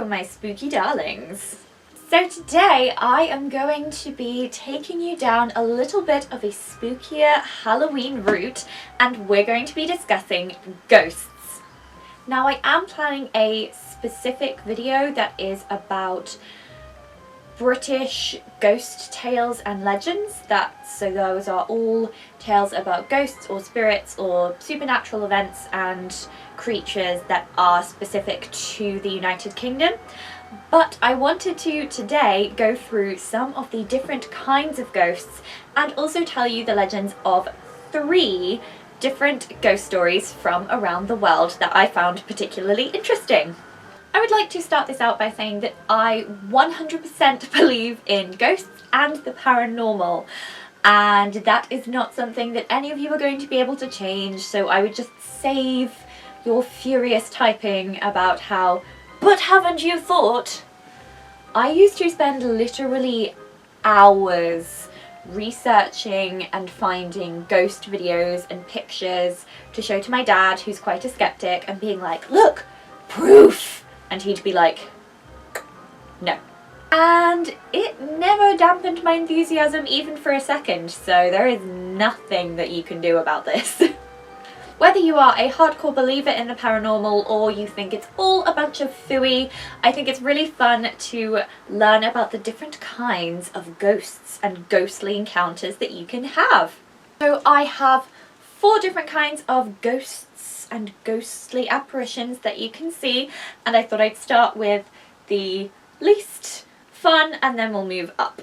my spooky darlings. So today I am going to be taking you down a little bit of a spookier Halloween route, and we're going to be discussing ghosts. Now I am planning a specific video that is about British ghost tales and legends. So those are all tales about ghosts or spirits or supernatural events and creatures that are specific to the United Kingdom. But I wanted to today go through some of the different kinds of ghosts and also tell you the legends of 3 different ghost stories from around the world that I found particularly interesting. I would like to start this out by saying that I 100% believe in ghosts and the paranormal, and that is not something that any of you are going to be able to change, so I would just save your furious typing about how, but haven't you thought? I used to spend literally hours researching and finding ghost videos and pictures to show to my dad, who's quite a skeptic, and being like, look, proof! And he'd be like, no. And it never dampened my enthusiasm even for a second, so there is nothing that you can do about this. Whether you are a hardcore believer in the paranormal or you think it's all a bunch of phooey, I think it's really fun to learn about the different kinds of ghosts and ghostly encounters that you can have. So I have 4 different kinds of ghosts and ghostly apparitions that you can see, and I thought I'd start with the least fun and then we'll move up.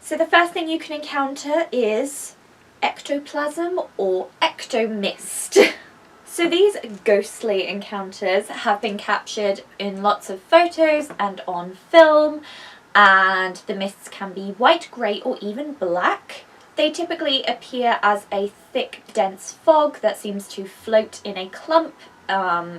So the first thing you can encounter is ectoplasm or ectomist. So these ghostly encounters have been captured in lots of photos and on film, and the mists can be white, grey or even black. They typically appear as a thick, dense fog that seems to float in a clump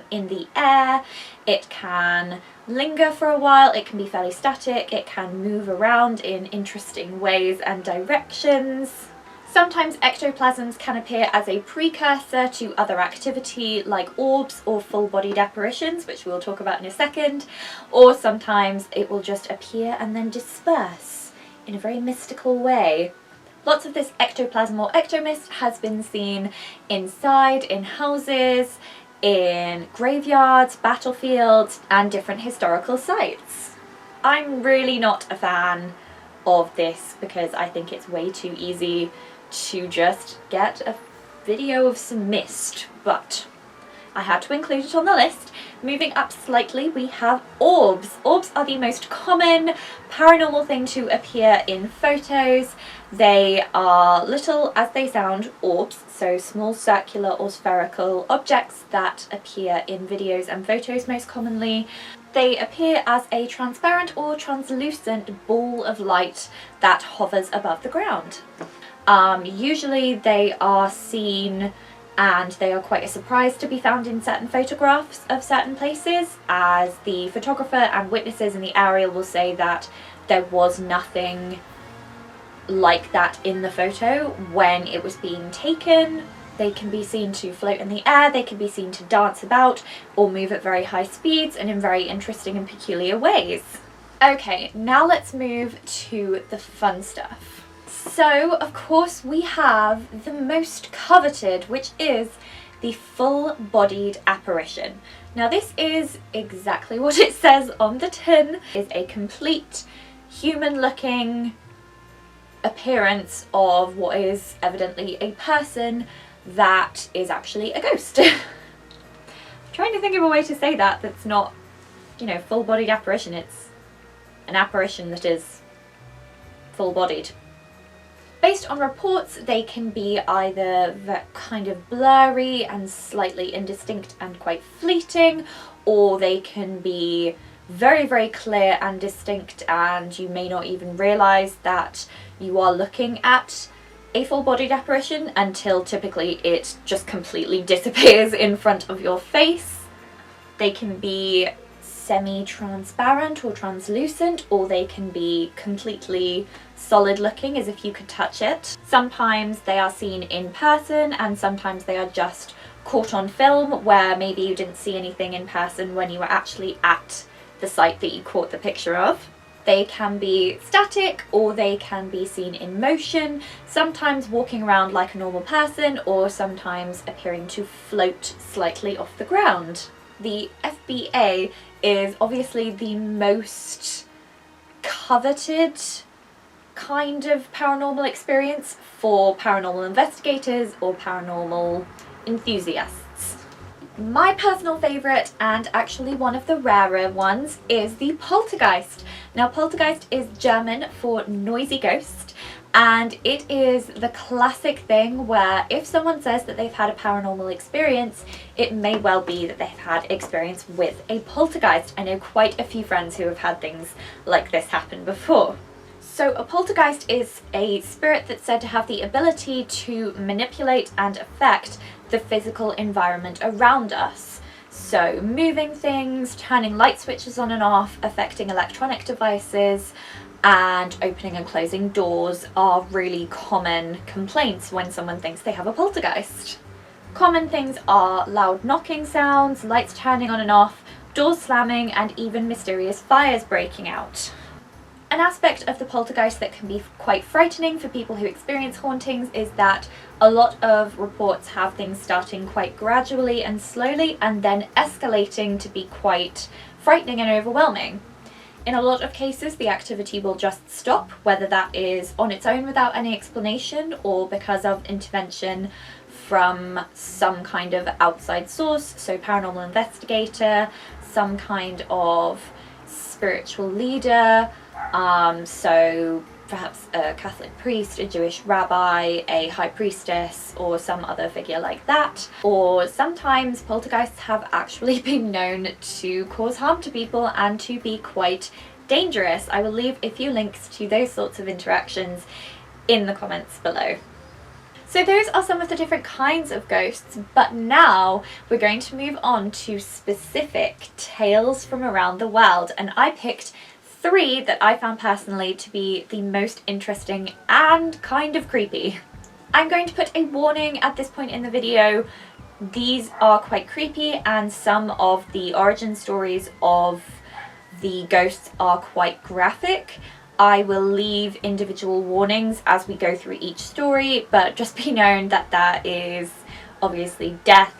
in the air. It can linger for a while, it can be fairly static, it can move around in interesting ways and directions. Sometimes ectoplasms can appear as a precursor to other activity like orbs or full-bodied apparitions, which we'll talk about in a second, or sometimes it will just appear and then disperse in a very mystical way. Lots of this ectoplasm or ectomist has been seen inside, in houses, in graveyards, battlefields, and different historical sites. I'm really not a fan of this because I think it's way too easy to just get a video of some mist, but I had to include it on the list. Moving up slightly, we have orbs. Orbs are the most common paranormal thing to appear in photos. They are little, as they sound, orbs, so small circular or spherical objects that appear in videos and photos most commonly. They appear as a transparent or translucent ball of light that hovers above the ground. Usually they are seen and they are quite a surprise to be found in certain photographs of certain places, as the photographer and witnesses in the area will say that there was nothing like that in the photo when it was being taken. They can be seen to float in the air, they can be seen to dance about or move at very high speeds and in very interesting and peculiar ways. Okay, now let's move to the fun stuff. So, of course, we have the most coveted, which is the full-bodied apparition. Now, this is exactly what it says on the tin. It's a complete human-looking appearance of what is evidently a person that is actually a ghost. I'm trying to think of a way to say that that's not, you know, full-bodied apparition. It's an apparition that is full-bodied. Based on reports, they can be either kind of blurry and slightly indistinct and quite fleeting, or they can be very, very clear and distinct, and you may not even realise that you are looking at a full-bodied apparition until typically it just completely disappears in front of your face. They can be semi-transparent or translucent, or they can be completely solid looking as if you could touch it. Sometimes they are seen in person and sometimes they are just caught on film where maybe you didn't see anything in person when you were actually at the site that you caught the picture of. They can be static or they can be seen in motion, sometimes walking around like a normal person or sometimes appearing to float slightly off the ground. The FBA is obviously the most coveted kind of paranormal experience for paranormal investigators or paranormal enthusiasts. My personal favourite, and actually one of the rarer ones, is the Poltergeist. Now, Poltergeist is German for noisy ghost, and it is the classic thing where if someone says that they've had a paranormal experience, it may well be that they've had experience with a poltergeist. I know quite a few friends who have had things like this happen before. So a poltergeist is a spirit that's said to have the ability to manipulate and affect the physical environment around us. So moving things, turning light switches on and off, affecting electronic devices, and opening and closing doors are really common complaints when someone thinks they have a poltergeist. Common things are loud knocking sounds, lights turning on and off, doors slamming, and even mysterious fires breaking out. An aspect of the poltergeist that can be quite frightening for people who experience hauntings is that a lot of reports have things starting quite gradually and slowly and then escalating to be quite frightening and overwhelming. In a lot of cases, the activity will just stop, whether that is on its own without any explanation or because of intervention from some kind of outside source, so paranormal investigator, some kind of spiritual leader, so perhaps a Catholic priest, a Jewish rabbi, a high priestess, or some other figure like that. Or sometimes poltergeists have actually been known to cause harm to people and to be quite dangerous. I will leave a few links to those sorts of interactions in the comments below. So those are some of the different kinds of ghosts, but now we're going to move on to specific tales from around the world, and I picked 3 that I found personally to be the most interesting and kind of creepy. I'm going to put a warning at this point in the video. These are quite creepy and some of the origin stories of the ghosts are quite graphic. I will leave individual warnings as we go through each story, but just be known that there is obviously death,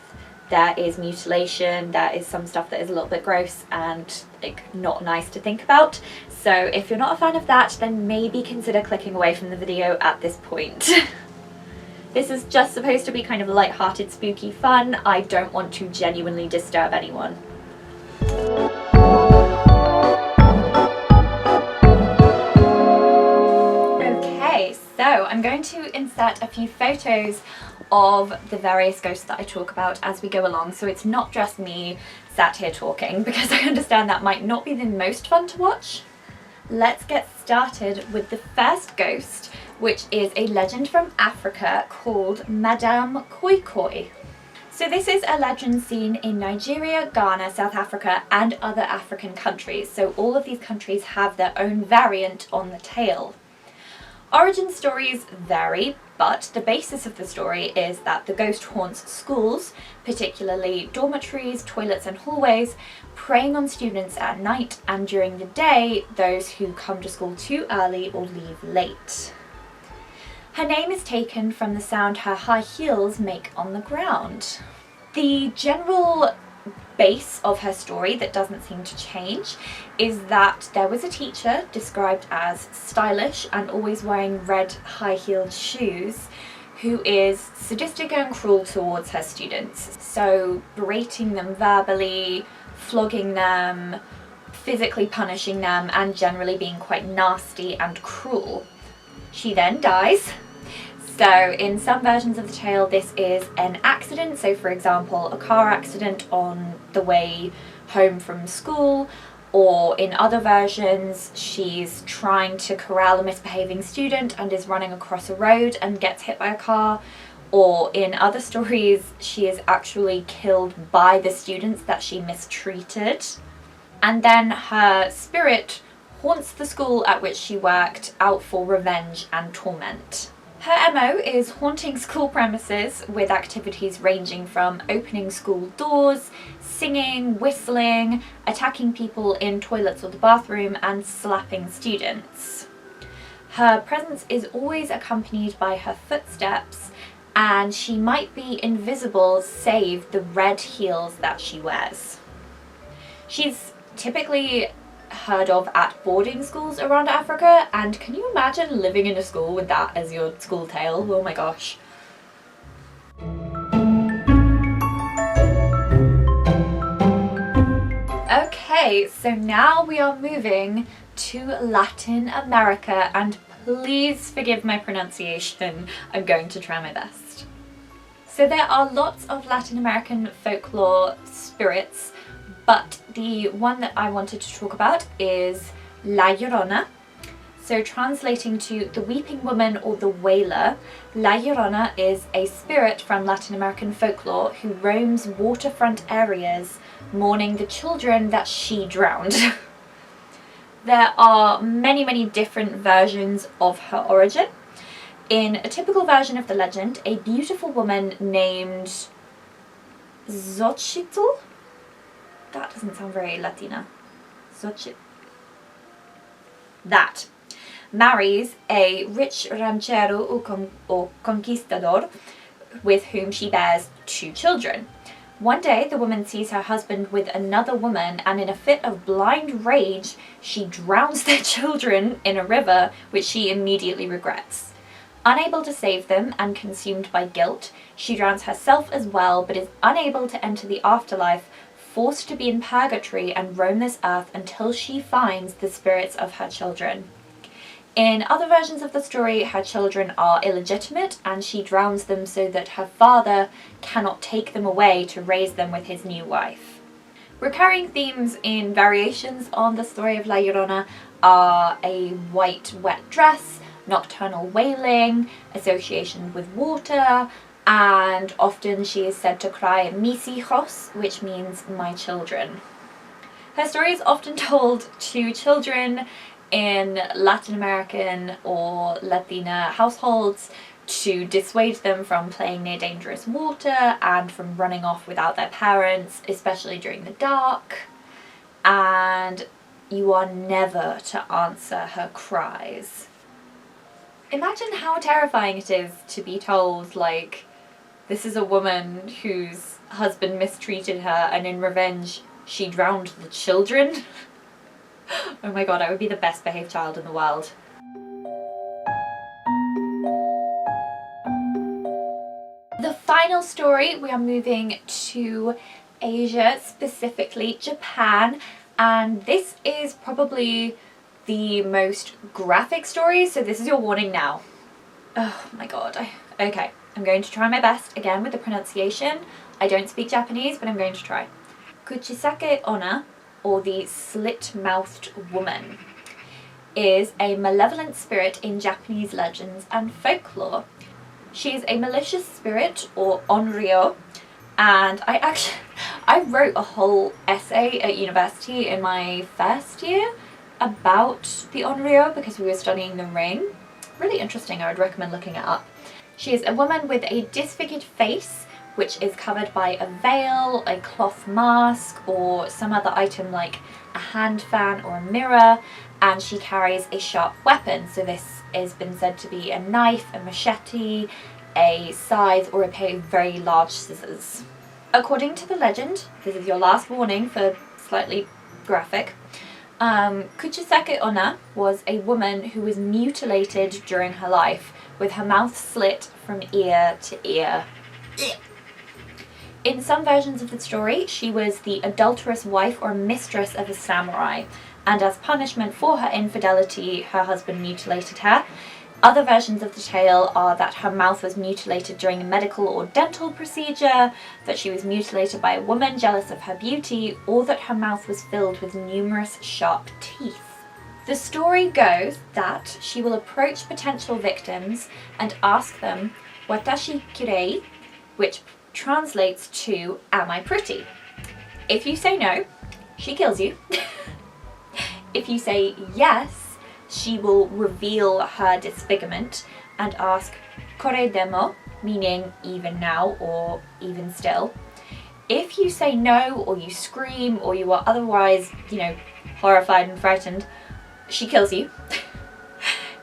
there is mutilation, there is some stuff that is a little bit gross and like not nice to think about. So if you're not a fan of that, then maybe consider clicking away from the video at this point. This is just supposed to be kind of light-hearted, spooky fun. I don't want to genuinely disturb anyone. Okay, so I'm going to insert a few photos of the various ghosts that I talk about as we go along, so it's not just me sat here talking, because I understand that might not be the most fun to watch. Let's get started with the first ghost, which is a legend from Africa called Madame Koi Koi. So this is a legend seen in Nigeria, Ghana, South Africa, and other African countries, so all of these countries have their own variant on the tale. Origin stories vary, but the basis of the story is that the ghost haunts schools, particularly dormitories, toilets and hallways, preying on students at night, and during the day, those who come to school too early or leave late. Her name is taken from the sound her high heels make on the ground. The general base of her story that doesn't seem to change is that there was a teacher described as stylish and always wearing red high-heeled shoes who is sadistic and cruel towards her students, so berating them verbally, flogging them, physically punishing them, and generally being quite nasty and cruel. She then dies. So in some versions of the tale this is an accident, so for example a car accident on the way home from school, or in other versions she's trying to corral a misbehaving student and is running across a road and gets hit by a car, or in other stories she is actually killed by the students that she mistreated, and then her spirit haunts the school at which she worked out for revenge and torment. Her MO is haunting school premises with activities ranging from opening school doors, singing, whistling, attacking people in toilets or the bathroom, and slapping students. Her presence is always accompanied by her footsteps, and she might be invisible save the red heels that she wears. She's typically heard of at boarding schools around Africa, and can you imagine living in a school with that as your school tale? Oh my gosh. Okay, so now we are moving to Latin America, and please forgive my pronunciation, I'm going to try my best. So there are lots of Latin American folklore spirits, but the one that I wanted to talk about is La Llorona. So translating to the weeping woman or the wailer, La Llorona is a spirit from Latin American folklore who roams waterfront areas mourning the children that she drowned. There are many different versions of her origin. In a typical version of the legend, a beautiful woman named Xochitl, that doesn't sound very Latina, that marries a rich ranchero or conquistador with whom she bears 2 children. One day, the woman sees her husband with another woman, and in a fit of blind rage, she drowns their children in a river, which she immediately regrets. Unable to save them and consumed by guilt, she drowns herself as well, but is unable to enter the afterlife, forced to be in purgatory and roam this earth until she finds the spirits of her children. In other versions of the story, her children are illegitimate and she drowns them so that her father cannot take them away to raise them with his new wife. Recurring themes in variations on the story of La Llorona are a white wet dress, nocturnal wailing, association with water, and often she is said to cry mis hijos, which means my children. Her story is often told to children in Latin American or Latina households to dissuade them from playing near dangerous water and from running off without their parents, especially during the dark. And you are never to answer her cries. Imagine how terrifying it is to be told, like, this is a woman whose husband mistreated her and in revenge she drowned the children. Oh my god, I would be the best behaved child in the world. The final story, we are moving to Asia, specifically Japan, and this is probably the most graphic story, so this is your warning now. Oh my god, okay, I'm going to try my best again with the pronunciation. I don't speak Japanese, but I'm going to try. Kuchisake-onna, or the Slit-Mouthed woman, is a malevolent spirit in Japanese legends and folklore. She is a malicious spirit, or onryo, and I wrote a whole essay at university in my first year about the onryo because we were studying the ring. Really interesting, I would recommend looking it up. She is a woman with a disfigured face, which is covered by a veil, a cloth mask, or some other item like a hand fan or a mirror, and she carries a sharp weapon. So this has been said to be a knife, a machete, a scythe, or a pair of very large scissors. According to the legend, this is your last warning for slightly graphic, Kuchisake-onna was a woman who was mutilated during her life, with her mouth slit from ear to ear. In some versions of the story, she was the adulterous wife or mistress of a samurai, and as punishment for her infidelity, her husband mutilated her. Other versions of the tale are that her mouth was mutilated during a medical or dental procedure, that she was mutilated by a woman jealous of her beauty, or that her mouth was filled with numerous sharp teeth. The story goes that she will approach potential victims and ask them, "Watashi kirei?" which translates to, "Am I pretty?" If you say no, she kills you. If you say yes, she will reveal her disfigurement and ask, kore demo, meaning even now or even still. If you say no, or you scream, or you are otherwise, you know, horrified and frightened, she kills you.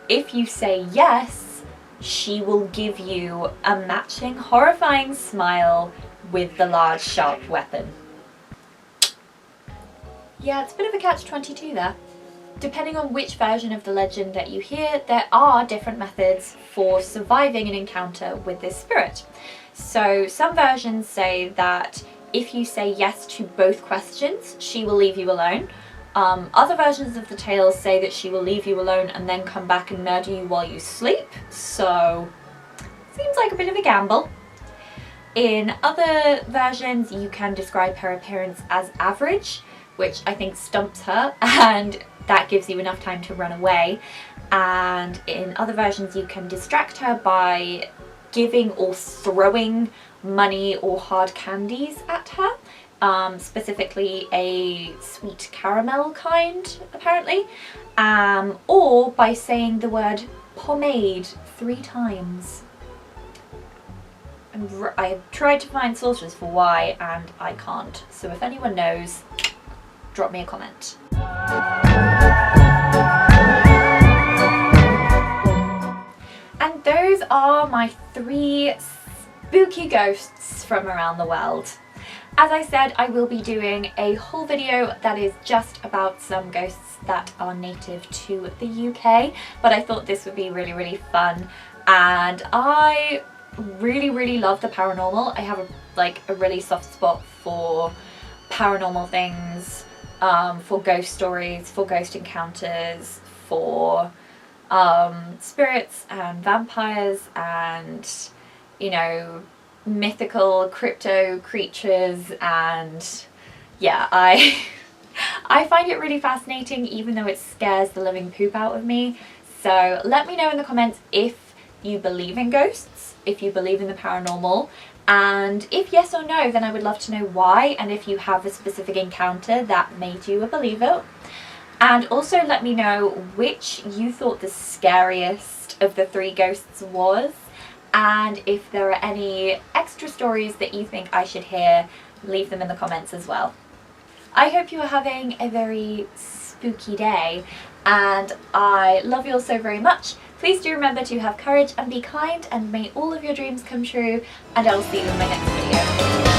If you say yes, she will give you a matching horrifying smile with the large sharp weapon. Yeah, it's a bit of a catch-22 there. Depending on which version of the legend that you hear, there are different methods for surviving an encounter with this spirit. So some versions say that if you say yes to both questions, she will leave you alone. Other versions of the tale say that she will leave you alone and then come back and murder you while you sleep. So, seems like a bit of a gamble. In other versions, you can describe her appearance as average, which I think stumps her, and that gives you enough time to run away. And in other versions, you can distract her by giving or throwing money or hard candies at her, specifically a sweet caramel kind, apparently, or by saying the word pomade 3 times. I've tried to find sources for why, and I can't. So if anyone knows, drop me a comment. And those are my 3 spooky ghosts from around the world. As I said, I will be doing a whole video that is just about some ghosts that are native to the UK, but I thought this would be really, really fun. And I really love the paranormal. I have a really soft spot for paranormal things, for ghost stories, for ghost encounters, for spirits and vampires and, you know, mythical crypto creatures, and yeah, I find it really fascinating, even though it scares the living poop out of me. So let me know in the comments if you believe in ghosts, if you believe in the paranormal, and if yes or no, then I would love to know why, and if you have a specific encounter that made you a believer. And also let me know which you thought the scariest of the 3 ghosts was, and if there are any extra stories that you think I should hear, leave them in the comments as well. I hope you are having a very spooky day, and I love you all so very much. Please do remember to have courage and be kind, and may all of your dreams come true, and I will see you in my next video.